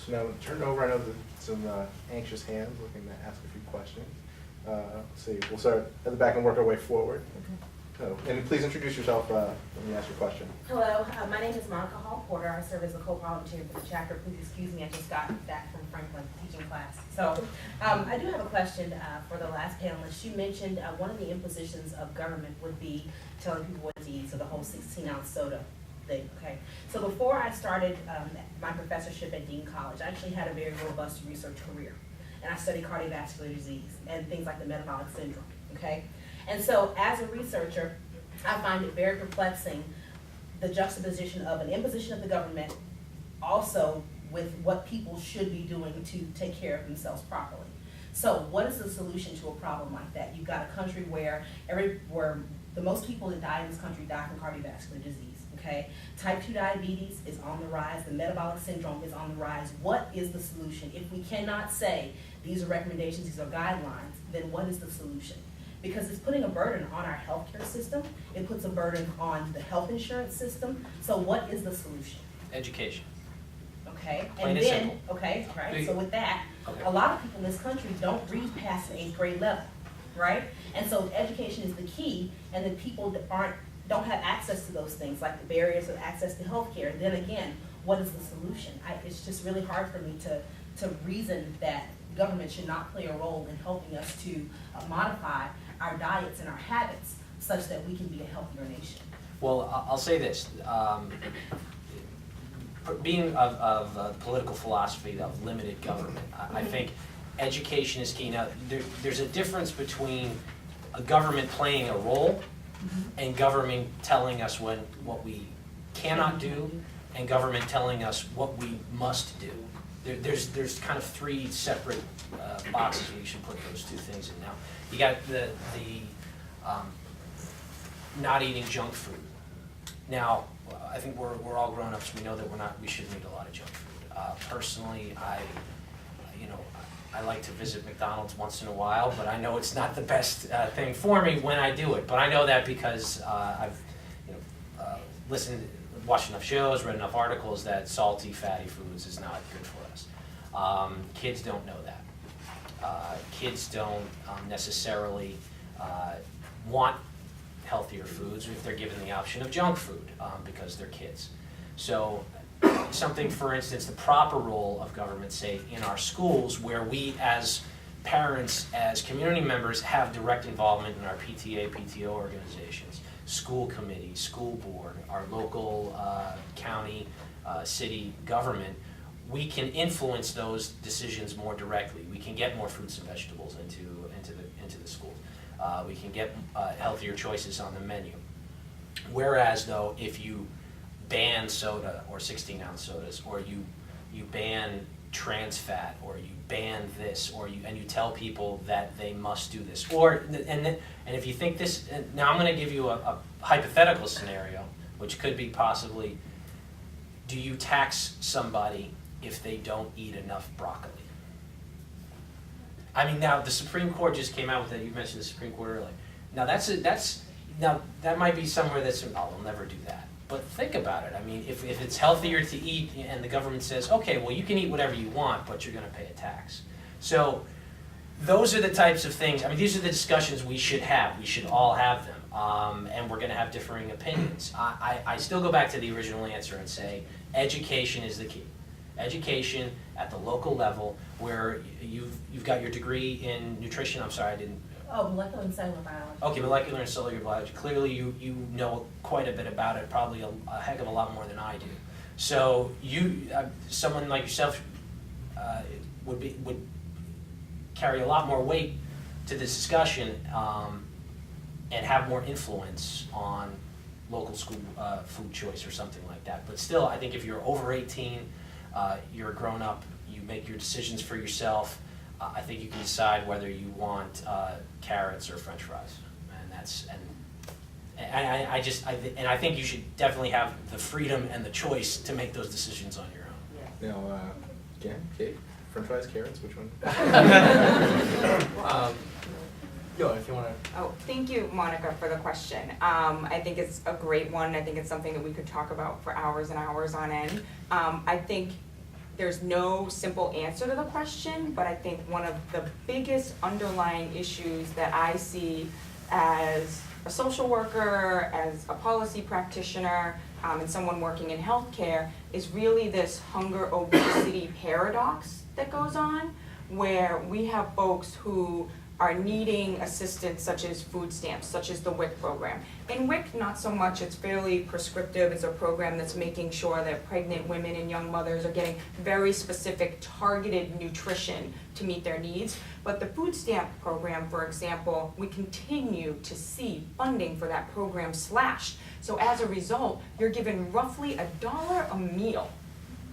So now turn it over. I know that some anxious hands looking to ask a few questions. Let's see, we'll start at the back and work our way forward. Oh, and please introduce yourself when you ask your question. Hello, my name is Monica Hall-Porter. I serve as a co-volunteer for the chapter. Please excuse me, I just got back from Franklin teaching class. So I do have a question for the last panelist. You mentioned one of the impositions of government would be telling people what to eat, so the whole 16-ounce soda thing, okay? So before I started my professorship at Dean College, I actually had a very robust research career. And I studied cardiovascular disease and things like the metabolic syndrome, okay? And so as a researcher, I find it very perplexing, the juxtaposition of an imposition of the government also with what people should be doing to take care of themselves properly. So what is the solution to a problem like that? You've got a country where the most people that die in this country die from cardiovascular disease, okay? Type 2 diabetes is on the rise, the metabolic syndrome is on the rise. What is the solution? If we cannot say these are recommendations, these are guidelines, then what is the solution? Because it's putting a burden on our healthcare system. It puts a burden on the health insurance system. So what is the solution? Education. Okay, Plain and then, simple. okay, right, so with that, Okay. a lot of people in this country don't read past an 8th grade level, right? And so education is the key, and then people that don't have access to those things, like the barriers of access to healthcare. Then again, what is the solution? It's just really hard for me to reason that government should not play a role in helping us to modify our diets and our habits such that we can be a healthier nation. Well, I'll say this. Being of political philosophy of limited government, I think education is key. Now, there's a difference between a government playing a role and government telling us what we cannot do and government telling us what we must do. There's kind of three separate boxes where you should put those two things in. Now, you got the not eating junk food. Now, I think we're all grown-ups. We know that we shouldn't eat a lot of junk food. Personally, I like to visit McDonald's once in a while, but I know it's not the best thing for me when I do it. But I know that because I've watched enough shows, read enough articles that salty, fatty foods is not good for us. Kids don't know that. Kids don't necessarily want healthier foods if they're given the option of junk food because they're kids. So something, for instance, the proper role of government, say, in our schools, where we as parents, as community members, have direct involvement in our PTA, PTO organizations, school committee, school board, our local county, city government, we can influence those decisions more directly. We can get more fruits and vegetables into the schools. We can get healthier choices on the menu. Whereas, though, if you ban soda or 16-ounce sodas, or you ban trans fat, or you ban this, and you tell people that they must do this, and if you think this, now I'm going to give you a hypothetical scenario, which could be possibly, do you tax somebody if they don't eat enough broccoli? I mean, now the Supreme Court just came out with that. You mentioned the Supreme Court earlier. Now now that might be somewhere that's, oh, we'll never do that. But think about it. I mean, if it's healthier to eat, and the government says, okay, well, you can eat whatever you want, but you're going to pay a tax. So those are the types of things. I mean, these are the discussions we should have. We should all have them, and we're going to have differing opinions. I still go back to the original answer and say education is the key. Education at the local level, where you've got your degree in nutrition. I'm sorry, I didn't. Oh, molecular and cellular biology. Okay, molecular and cellular biology. Clearly, you know quite a bit about it, probably a heck of a lot more than I do. So someone like yourself would carry a lot more weight to this discussion and have more influence on local school food choice or something like that. But still, I think if you're over 18, you're a grown-up, you make your decisions for yourself. I think you can decide whether you want carrots or French fries, and I think you should definitely have the freedom and the choice to make those decisions on your own. Now, again, Kate, French fries, carrots, which one? Go if you want to. Oh, thank you, Monica, for the question. I think it's a great one. I think it's something that we could talk about for hours and hours on end. I think there's no simple answer to the question, but I think one of the biggest underlying issues that I see as a social worker, as a policy practitioner, and someone working in healthcare is really this hunger obesity paradox that goes on, where we have folks who are needing assistance such as food stamps, such as the WIC program. In WIC, not so much, it's fairly prescriptive. It's a program that's making sure that pregnant women and young mothers are getting very specific targeted nutrition to meet their needs. But the food stamp program, for example, we continue to see funding for that program slashed. So as a result, you're given roughly $1 a meal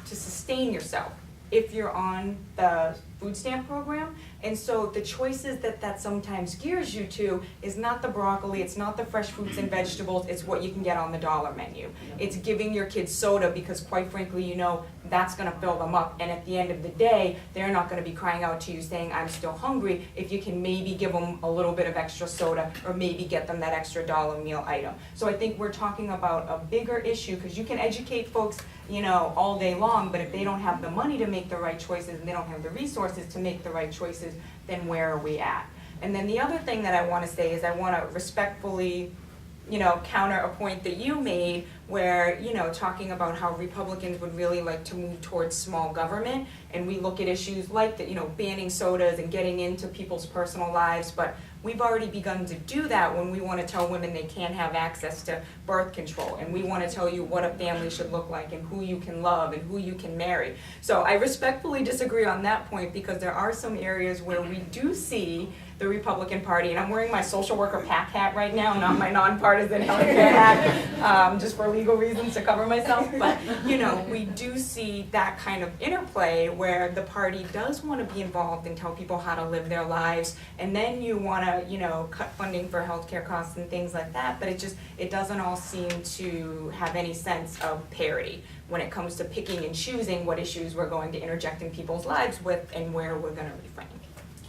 to sustain yourself if you're on the food stamp program. And so the choices that sometimes gears you to is not the broccoli, it's not the fresh fruits and vegetables, it's what you can get on the dollar menu. It's giving your kids soda because quite frankly, you know, that's gonna fill them up. And at the end of the day, they're not gonna be crying out to you saying, I'm still hungry, if you can maybe give them a little bit of extra soda or maybe get them that extra dollar meal item. So I think we're talking about a bigger issue, because you can educate folks, you know, all day long, but if they don't have the money to make the right choices and they don't have the resources to make the right choices, then where are we at? And then the other thing that I want to say is I want to respectfully, you know, counter a point that you made where, you know, talking about how Republicans would really like to move towards small government, and we look at issues like that, you know, banning sodas and getting into people's personal lives, but we've already begun to do that when we want to tell women they can't have access to birth control, and we want to tell you what a family should look like and who you can love and who you can marry. So I respectfully disagree on that point, because there are some areas where we do see the Republican Party, and I'm wearing my social worker PAC hat right now, not my nonpartisan healthcare hat, just for legal reasons to cover myself, but you know, we do see that kind of interplay where the party does want to be involved and tell people how to live their lives, and then you want to, you know, cut funding for healthcare costs and things like that, but it doesn't all seem to have any sense of parity when it comes to picking and choosing what issues we're going to interject in people's lives with and where we're going to refrain.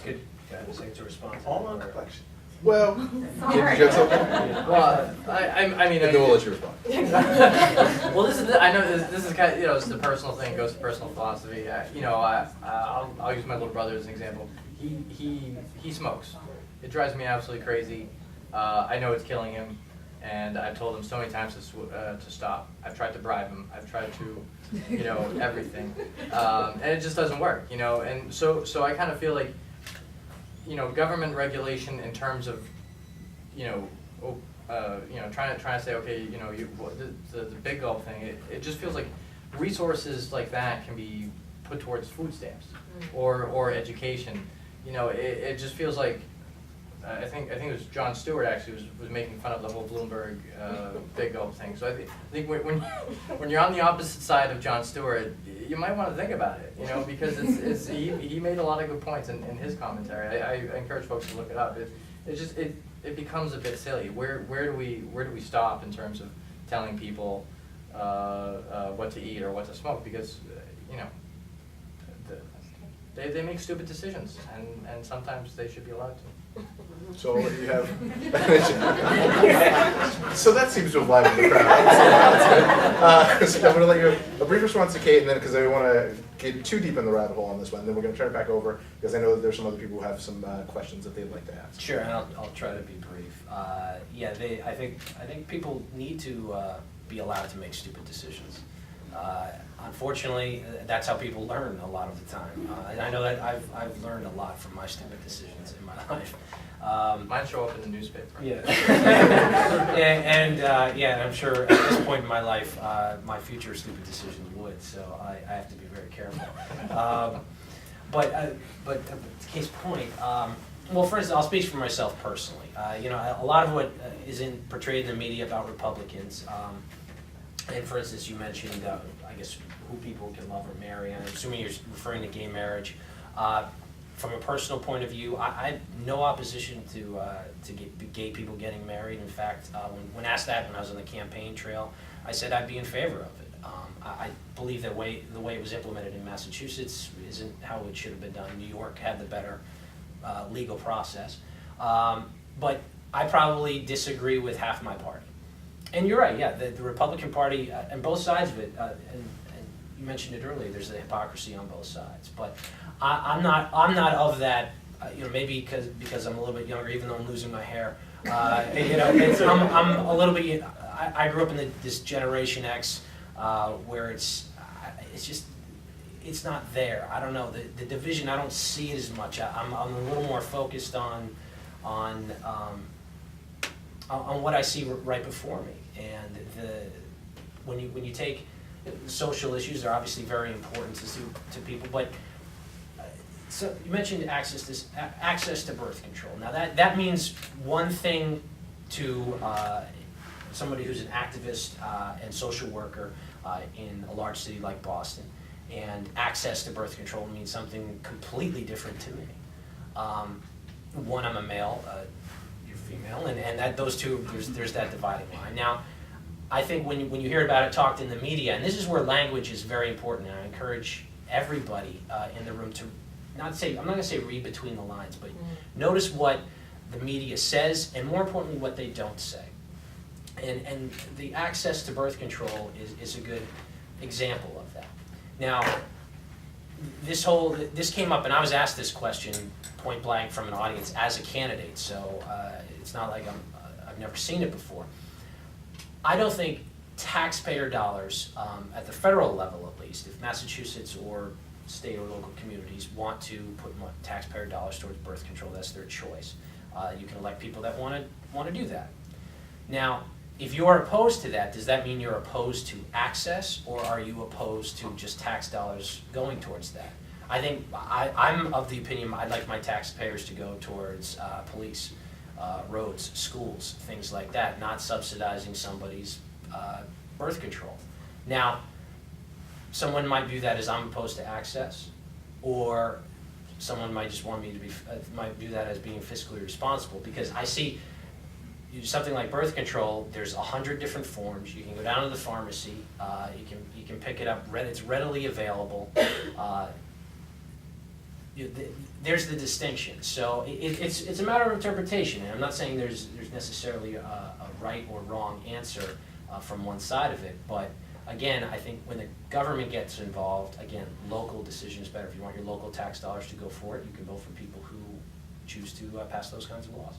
Good. Guys, like to respond to All that, on or- complexion. Well, did you Sorry. have something? Well, I mean, And then we'll let you respond. well, I know this is kind of, you know, it's the personal thing, goes to personal philosophy. You know, I'll use my little brother as an example. He smokes. It drives me absolutely crazy. I know it's killing him, and I've told him so many times to stop. I've tried to bribe him. I've tried to, you know, everything, and it just doesn't work. You know, and so I kind of feel like, you know, government regulation in terms of, you know, trying to say, okay, you know, the big gulp thing, it just feels like resources like that can be put towards food stamps or education. You know, it just feels like, I think it was Jon Stewart actually was making fun of the whole Bloomberg big gulp thing. So I think when you're on the opposite side of Jon Stewart, you might want to think about it, you know, because he made a lot of good points in his commentary. I encourage folks to look it up. It becomes a bit silly. Where do we stop in terms of telling people what to eat or what to smoke? Because you know, they make stupid decisions, and sometimes they should be allowed to. So I'll let you have. So that seems to have livened the crowd. So I'm going to let you have a brief response to Kate, and then because I don't want to get too deep in the rabbit hole on this one, then we're going to turn it back over because I know that there's some other people who have some questions that they'd like to ask. Sure, and I'll try to be brief. Yeah, I think people need to be allowed to make stupid decisions. Unfortunately, that's how people learn a lot of the time. And I know that I've learned a lot from my stupid decisions in my life. Mine show up in the newspaper. Yeah. and I'm sure at this point in my life, my future stupid decisions would. So I have to be very careful. But to Kate's point, well, for instance, I'll speak for myself personally. You know, a lot of what is portrayed in the media about Republicans. And for instance, you mentioned, I guess, who people can love or marry. I'm assuming you're referring to gay marriage. From a personal point of view, I have no opposition to gay people getting married. In fact, when asked that when I was on the campaign trail, I said I'd be in favor of it. I believe the way it was implemented in Massachusetts isn't how it should have been done. New York had the better legal process. But I probably disagree with half my party. And you're right, yeah, the Republican Party, and both sides of it, and you mentioned it earlier, there's the hypocrisy on both sides. But I'm not of that, maybe because I'm a little bit younger, even though I'm losing my hair. I'm a little bit, I grew up in this Generation X, where it's just, it's not there. I don't know, the division, I don't see it as much. I'm a little more focused on what I see right before me. And when you take social issues, they're obviously very important to people, but so you mentioned access to birth control. Now that means one thing to somebody who's an activist and social worker in a large city like Boston, and access to birth control means something completely different to me. One, I'm a male, you're female, and that those two, there's that dividing line. Now, I think when you hear about it talked in the media, and this is where language is very important, and I encourage everybody in the room to I'm not going to say read between the lines, but notice what the media says, and more importantly, what they don't say. And the access to birth control is a good example of that. Now, this came up, and I was asked this question point blank from an audience as a candidate, so it's not like I've never seen it before. I don't think taxpayer dollars, at the federal level at least, if Massachusetts or state or local communities want to put taxpayer dollars towards birth control, that's their choice. You can elect people that want to do that. Now, if you're opposed to that, does that mean you're opposed to access, or are you opposed to just tax dollars going towards that? I think I'm of the opinion I'd like my taxpayers to go towards police, roads, schools, things like that, not subsidizing somebody's birth control. Now, someone might view that as I'm opposed to access, or someone might just want me to be, might view that as being fiscally responsible, because I see something like birth control, there's 100 different forms. You can go down to the pharmacy, you can pick it up, it's readily available. There's the distinction. So it's a matter of interpretation, and I'm not saying there's necessarily a right or wrong answer from one side of it, but again, I think when the government gets involved, again, local decision is better. If you want your local tax dollars to go for it, you can vote for people who choose to pass those kinds of laws.